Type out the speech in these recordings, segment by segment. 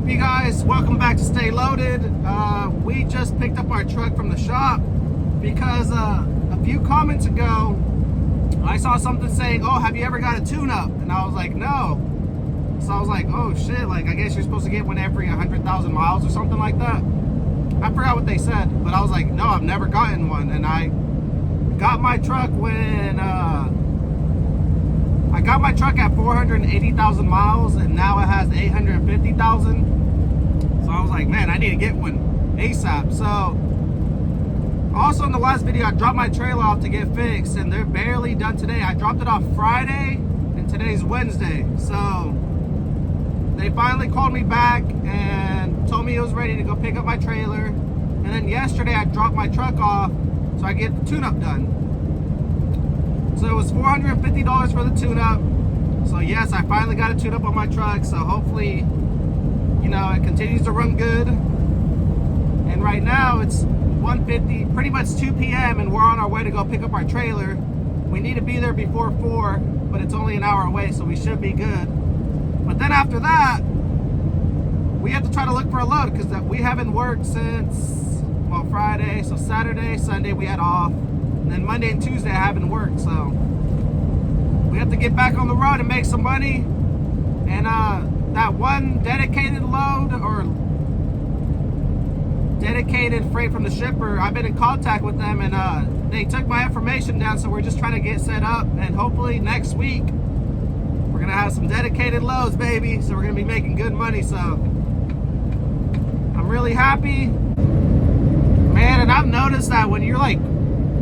up, you guys? Welcome back to Stay Loaded. We just picked up our truck from the shop because a few comments ago I saw something saying, oh, have you ever got a tune-up? And I was like, no. So I was like, oh shit, like I guess you're supposed to get one every 100,000 miles or something like that. I forgot what they said, but I was like, no, I've never gotten one. And I got my truck when I got my truck at 480,000 miles, and now it has 850,000. So I was like, man, I need to get one ASAP. So also in the last video, I dropped my trailer off to get fixed, and they're barely done today. I dropped it off Friday, and today's Wednesday. So they finally called me back and told me it was ready to go pick up my trailer. And then yesterday I dropped my truck off so I get the tune-up done. So it was $450 for the tune-up. So yes, I finally got a tune-up on my truck. So hopefully, you know, it continues to run good. And right now it's 1:50, pretty much 2 p.m. and we're on our way to go pick up our trailer. We need to be there before 4, but it's only an hour away, so we should be good. But then after that, we have to try to look for a load because we haven't worked since, well, Friday. So Saturday, Sunday we had off. And then Monday and Tuesday I haven't worked, so we have to get back on the road and make some money. And that one dedicated load or dedicated freight from the shipper, I've been in contact with them, and they took my information down, so we're just trying to get set up, and hopefully next week we're gonna have some dedicated loads, baby. So we're gonna be making good money. So I'm really happy, man. And I've noticed that when you're like,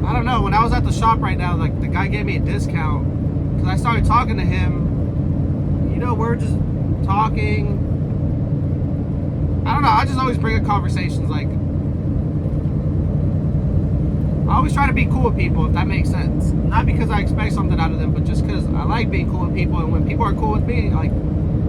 I don't know, when I was at the shop right now, like the guy gave me a discount because I started talking to him. You know, we're just talking. I don't know, I just always bring up conversations. Like, I always try to be cool with people, if that makes sense. Not because I expect something out of them, but just because I like being cool with people. And when people are cool with me, like,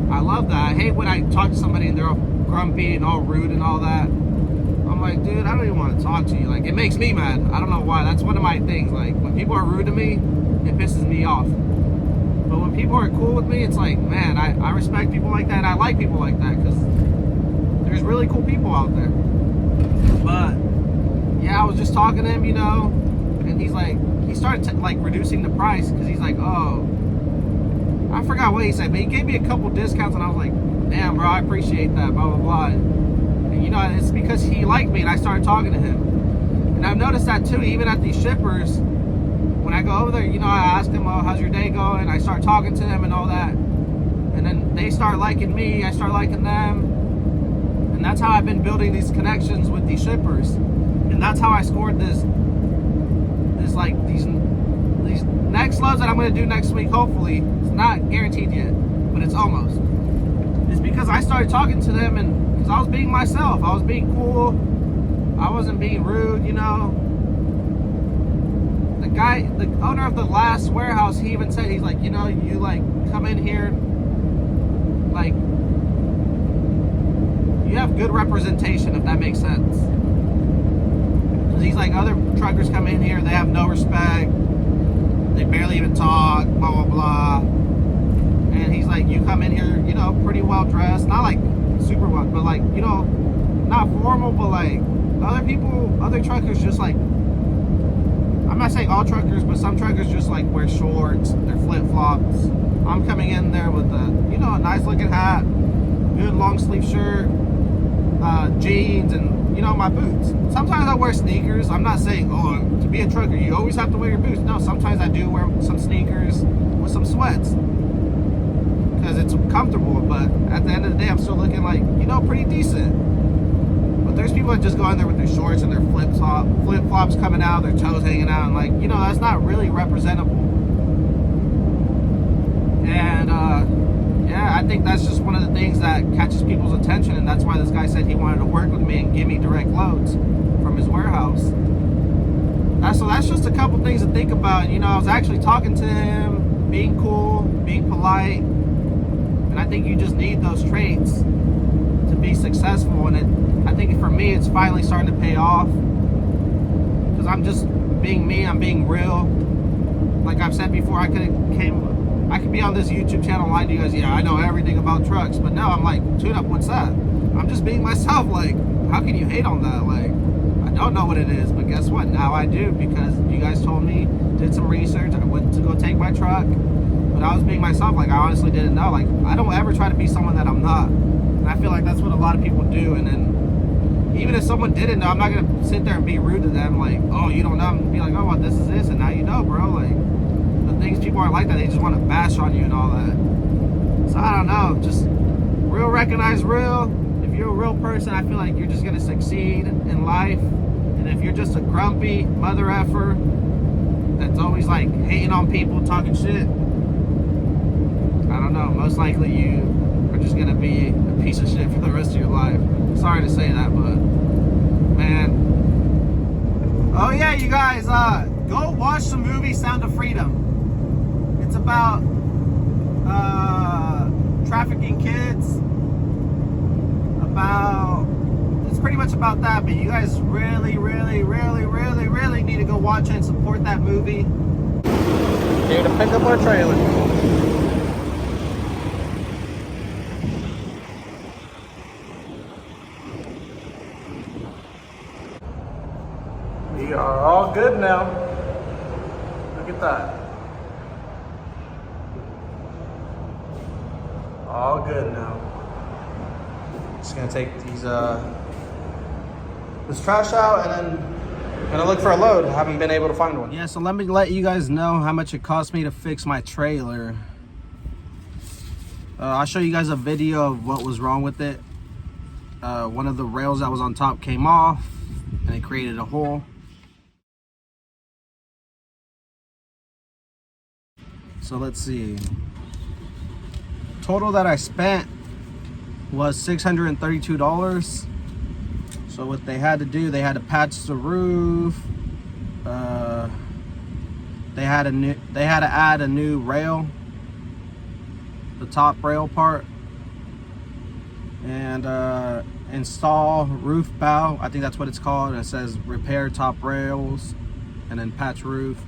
I love that. I hate when I talk to somebody and they're all grumpy and all rude and all that. I'm like, dude, I don't even want to talk to you. Like, it makes me mad. I don't know why. That's one of my things. Like, when people are rude to me, it pisses me off. But when people are cool with me, it's like, man, I respect people like that. I like people like that because there's really cool people out there. But yeah, I was just talking to him, you know, and he's like, he started like reducing the price because he's like, oh, I forgot what he said, but he gave me a couple discounts, and I was like, damn, bro, I appreciate that, blah, blah, blah. And, you know, it's because he liked me, and I started talking to him. And I've noticed that too, even at these shippers, when I go over there, you know, I ask them, oh, how's your day going? I start talking to them and all that. And then they start liking me, I start liking them. And that's how I've been building these connections with these shippers. And that's how I scored these next loads that I'm going to do next week, hopefully. It's not guaranteed yet, but it's almost. It's because I started talking to them, and because I was being myself. I was being cool. I wasn't being rude, you know. The guy, the owner of the last warehouse, he even said, he's like, you know, you like come in here, like, you have good representation, if that makes sense. Because he's like, other truckers come in here, they have no respect, they barely even talk, blah, blah, blah. And he's like, you come in here, you know, pretty well dressed, not like super well, but like, you know, not formal, but like, other truckers just like, I'm not saying all truckers, but some truckers just like wear shorts, their flip-flops. I'm coming in there with a, you know, a nice looking hat, good long sleeve shirt, jeans, and, you know, my boots. Sometimes I wear sneakers. I'm not saying, oh, to be a trucker you always have to wear your boots. No, sometimes I do wear some sneakers with some sweats because it's comfortable, but at the end of the day I'm still looking like, you know, pretty decent. But there's people that just go in there with their shorts and their flip-flops coming out, their toes hanging out, and like, you know, that's not really representable. And yeah, I think that's just one of the things that catches people's attention, and that's why this guy said he wanted to work with me and give me direct loads from his warehouse. So that's just a couple things to think about. You know, I was actually talking to him, being cool, being polite, and I think you just need those traits to be successful. And I think for me, it's finally starting to pay off because I'm just being me. I'm being real. Like I've said before, I I could be on this YouTube channel lying to you guys, yeah, I know everything about trucks, but no, I'm like, tune up, what's that? I'm just being myself. Like, how can you hate on that? Like, I don't know what it is, but guess what? Now I do, because you guys told me, did some research, I went to go take my truck, but I was being myself. Like, I honestly didn't know. Like, I don't ever try to be someone that I'm not, and I feel like that's what a lot of people do. And then even if someone didn't know, I'm not gonna sit there and be rude to them, like, oh, you don't know. I'm gonna be like, oh, well, this is this, and now you know, bro. Like, the things, people aren't like that. They just want to bash on you and all that. So I don't know, just real recognize real. If you're a real person, I feel like you're just gonna succeed in life. And if you're just a grumpy mother effer that's always like hating on people, talking shit, I don't know, most likely you are just gonna be a piece of shit for the rest of your life. Sorry to say that, but man. Oh yeah, you guys, go watch the movie Sound of Freedom. It's about trafficking kids. It's pretty much about that, but you guys really need to go watch it and support that movie. Here to pick up our trailer. We are all good now. Look at that. All good now. Just gonna take these this trash out, and then gonna look for a load. I haven't been able to find one. Yeah, so let me let you guys know how much it cost me to fix my trailer. I'll show you guys a video of what was wrong with it. One of the rails that was on top came off, and it created a hole. So let's see. Total that I spent was $632. So what they had to do, they had to patch the roof. They had to add a new rail, the top rail part, and install roof bow. I think that's what it's called. And it says repair top rails, and then patch roof.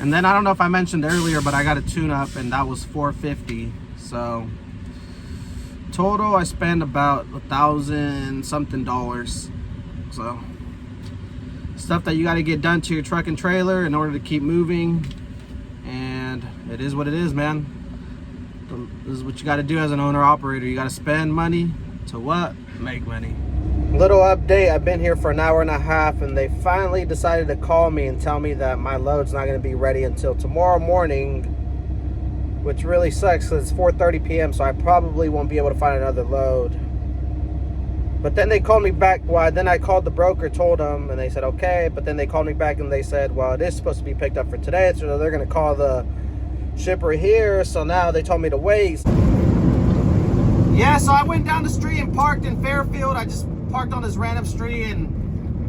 And then I don't know if I mentioned earlier, but I got a tune-up, and that was $450. So total, I spent about $1,000 something. So stuff that you got to get done to your truck and trailer in order to keep moving. And it is what it is, man. This is what you got to do as an owner operator. You got to spend money to what? Make money. Little update, I've been here for an hour and a half, and they finally decided to call me and tell me that my load's not going to be ready until tomorrow morning, which really sucks because it's 4:30 p.m. so I probably won't be able to find another load. But then they called me back. Well, then I called the broker, told them, and they said okay. But then they called me back and they said, well, it is supposed to be picked up for today, so they're going to call the shipper here. So now they told me to wait. Yeah, so I went down the street and parked in Fairfield. I just parked on this random street and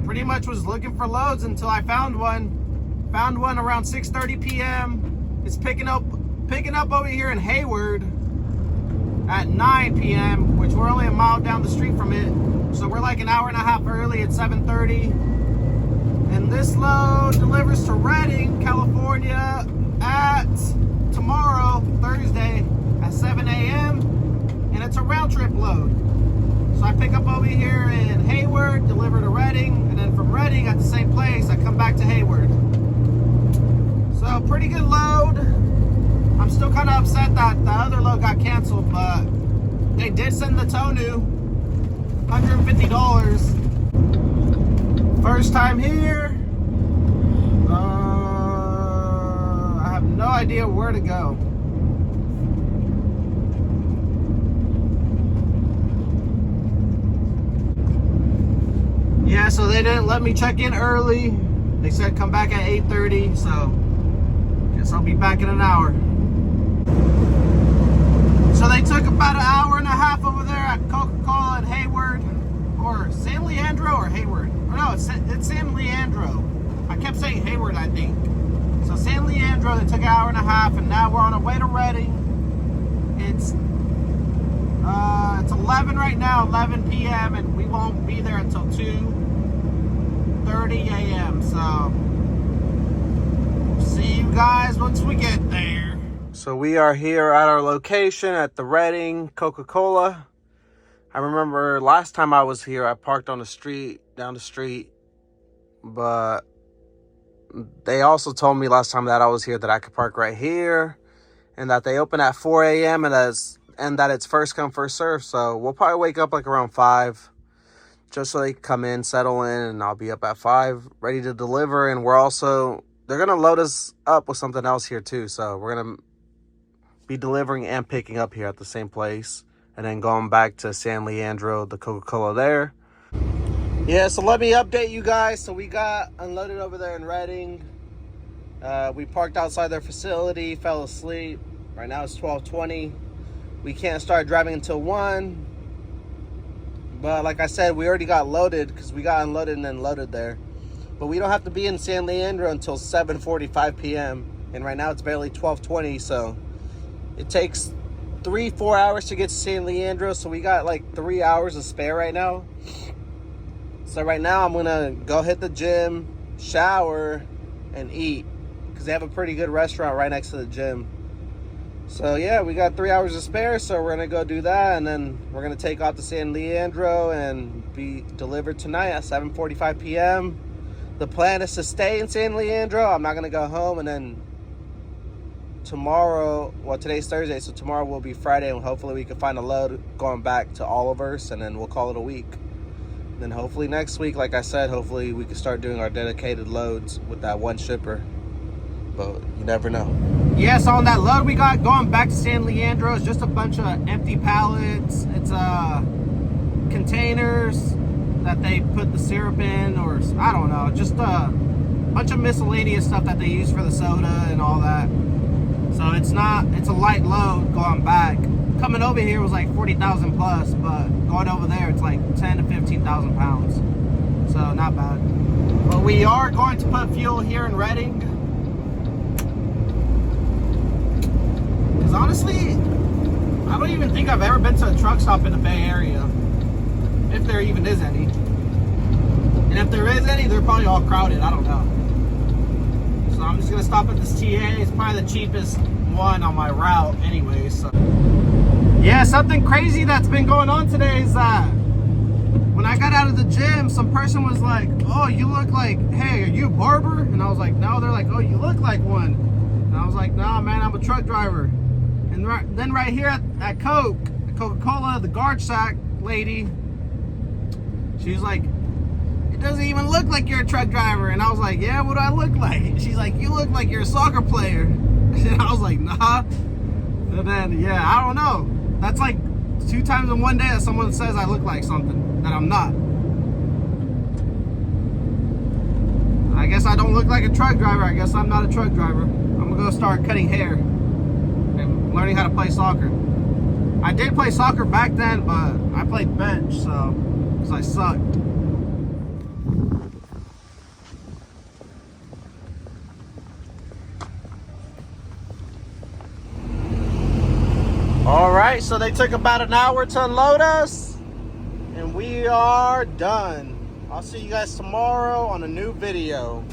pretty much was looking for loads until I found one. Found one around 6:30 p.m. It's picking up over here in Hayward at 9 p.m., which we're only a mile down the street from it. So we're like an hour and a half early at 7:30. And this load delivers to Redding, California at tomorrow, Thursday, at 7 a.m. And it's a round trip load. So I pick up over here in Hayward, deliver to Redding, and then from Redding at the same place, I come back to Hayward. So pretty good load. I'm still kind of upset that the other load got canceled, but they did send the tow new, $150. First time here. I have no idea where to go. Yeah, so they didn't let me check in early. They said come back at 8:30, so guess I'll be back in an hour. So they took about an hour and a half over there at Coca-Cola in Hayward, or San Leandro or Hayward. Or no, it's San Leandro. I kept saying Hayward, I think. So San Leandro, they took an hour and a half, and now we're on our way to Redding. It's 11 right now, 11 p.m., and we won't be there until 2:30 a.m. So we'll see. See you guys once we get there. So we are here at our location at the Redding Coca-Cola. I remember last time I was here, I parked on the street, down the street. But they also told me last time that I was here that I could park right here. And that they open at 4 a.m. and that it's first come, first serve. So we'll probably wake up like around 5. Just so they can come in, settle in, and I'll be up at 5, ready to deliver. And they're going to load us up with something else here too. So we're going to be delivering and picking up here at the same place. And then going back to San Leandro, the Coca-Cola there. Yeah, so let me update you guys. So we got unloaded over there in Redding. We parked outside their facility, fell asleep. Right now it's 12:20. We can't start driving until 1. But like I said, we already got loaded because we got unloaded and then loaded there. But we don't have to be in San Leandro until 7:45 p.m. And right now it's barely 12:20, so it takes 3-4 hours to get to San Leandro. So we got like 3 hours of spare right now. So right now I'm gonna go hit the gym, shower, and eat because they have a pretty good restaurant right next to the gym. So yeah, we got 3 hours of spare, so we're gonna go do that, and then we're gonna take off to San Leandro and be delivered tonight at 7:45 p.m. The plan is to stay in San Leandro. I'm not gonna go home, and then tomorrow, well, today's Thursday, so tomorrow will be Friday, and hopefully we can find a load going back to Olivers, and then we'll call it a week. And then hopefully next week, like I said, hopefully we can start doing our dedicated loads with that one shipper. But you never know. Yeah, so on that load we got going back to San Leandro, it's just a bunch of empty pallets. It's containers that they put the syrup in, or I don't know, just a bunch of miscellaneous stuff that they use for the soda and all that. So it's a light load going back. Coming over here was like 40,000 plus, but going over there it's like 10 to 15,000 pounds. So not bad. But we are going to put fuel here in Redding. Because honestly, I don't even think I've ever been to a truck stop in the Bay Area. If there even is any. And if there is any, they're probably all crowded. I don't know. So I'm just going to stop at this TA. It's probably the cheapest one on my route anyway. So yeah, something crazy that's been going on today is that when I got out of the gym, some person was like, oh, you look like, hey, are you a barber? And I was like, no. They're like, oh, you look like one. And I was like, nah, man, I'm a truck driver. And then right here at Coca-Cola, the guard shack lady, she was like, it doesn't even look like you're a truck driver. And I was like, yeah, what do I look like? She's like, you look like you're a soccer player. And I was like, nah. And then, yeah, I don't know. That's like 2 times in one day that someone says I look like something that I'm not. I guess I don't look like a truck driver. I guess I'm not a truck driver. I'm gonna go start cutting hair and learning how to play soccer. I did play soccer back then, but I played bench, so because I sucked. All right, so they took about an hour to unload us, and we are done. I'll see you guys tomorrow on a new video.